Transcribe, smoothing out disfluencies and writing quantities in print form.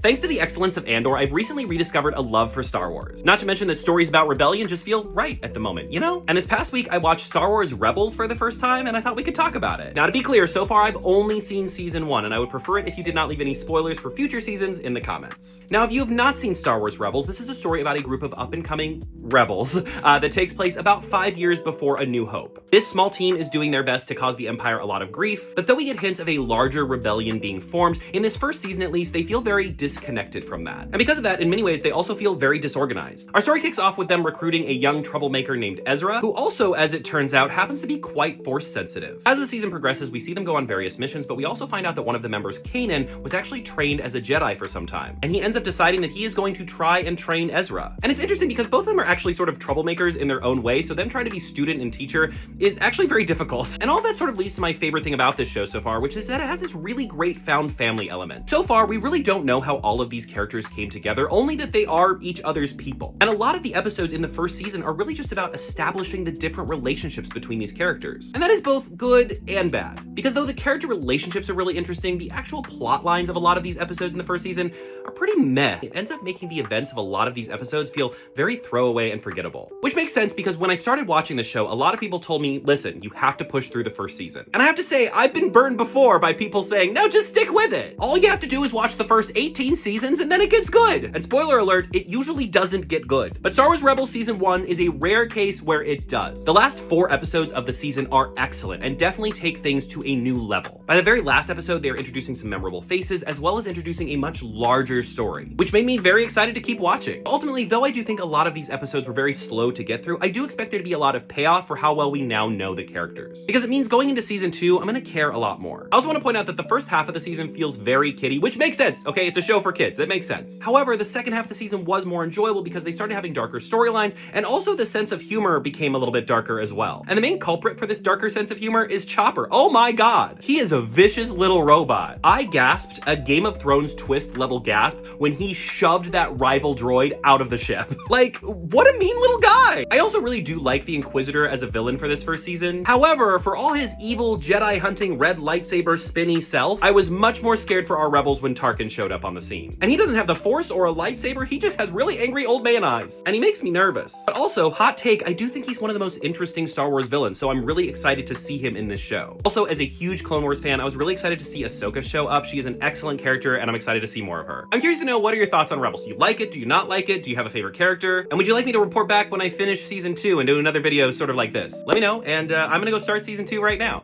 Thanks to the excellence of Andor, I've recently rediscovered a love for Star Wars. Not to mention that stories about rebellion just feel right at the moment, you know? And this past week, I watched Star Wars Rebels for the first time, and I thought we could talk about it. Now, to be clear, so far I've only seen season 1, and I would prefer it if you did not leave any spoilers for future seasons in the comments. Now, if you have not seen Star Wars Rebels, this is a story about a group of up-and-coming rebels that takes place about 5 years before A New Hope. This small team is doing their best to cause the Empire a lot of grief, but though we get hints of a larger rebellion being formed, in this first season at least, they feel very disconnected from that. And because of that, in many ways, they also feel very disorganized. Our story kicks off with them recruiting a young troublemaker named Ezra, who also, as it turns out, happens to be quite force-sensitive. As the season progresses, we see them go on various missions, but we also find out that one of the members, Kanan, was actually trained as a Jedi for some time. And he ends up deciding that he is going to try and train Ezra. And it's interesting because both of them are actually sort of troublemakers in their own way, so them trying to be student and teacher is actually very difficult. And all that sort of leads to my favorite thing about this show so far, which is that it has this really great found family element. So far, we really don't know how all of these characters came together, only that they are each other's people. And a lot of the episodes in the first season are really just about establishing the different relationships between these characters. And that is both good and bad. Because though the character relationships are really interesting, the actual plot lines of a lot of these episodes in the first season are pretty meh. It ends up making the events of a lot of these episodes feel very throwaway and forgettable. Which makes sense because when I started watching the show, a lot of people told me, listen, you have to push through the first season. And I have to say, I've been burned before by people saying, no, just stick with it. All you have to do is watch the first 18 seasons and then it gets good. And spoiler alert, it usually doesn't get good. But Star Wars Rebels Season 1 is a rare case where it does. The last 4 episodes of the season are excellent and definitely take things to a new level. By the very last episode, they are introducing some memorable faces as well as introducing a much larger story, which made me very excited to keep watching. Ultimately, though I do think a lot of these episodes were very slow to get through, I do expect there to be a lot of payoff for how well we now know the characters. Because it means going into Season 2, I'm gonna care a lot more. I also want to point out that the first half of the season feels very kiddie, which makes sense, okay? It's a show for kids, that makes sense. However, the second half of the season was more enjoyable because they started having darker storylines, and also the sense of humor became a little bit darker as well. And the main culprit for this darker sense of humor is Chopper. Oh my god! He is a vicious little robot. I gasped a Game of Thrones twist level gasp when he shoved that rival droid out of the ship. Like, what a mean little guy! I also really do like the Inquisitor as a villain for this first season. However, for all his evil Jedi hunting red lightsaber spinny self, I was much more scared for our rebels when Tarkin showed up on the scene. And he doesn't have the Force or a lightsaber, he just has really angry old man eyes. And he makes me nervous. But also, hot take, I do think he's one of the most interesting Star Wars villains, so I'm really excited to see him in this show. Also, as a huge Clone Wars fan, I was really excited to see Ahsoka show up. She is an excellent character, and I'm excited to see more of her. I'm curious to know, what are your thoughts on Rebels? Do you like it? Do you not like it? Do you have a favorite character? And would you like me to report back when I finish Season 2 and do another video sort of like this? Let me know, and I'm gonna go start Season 2 right now.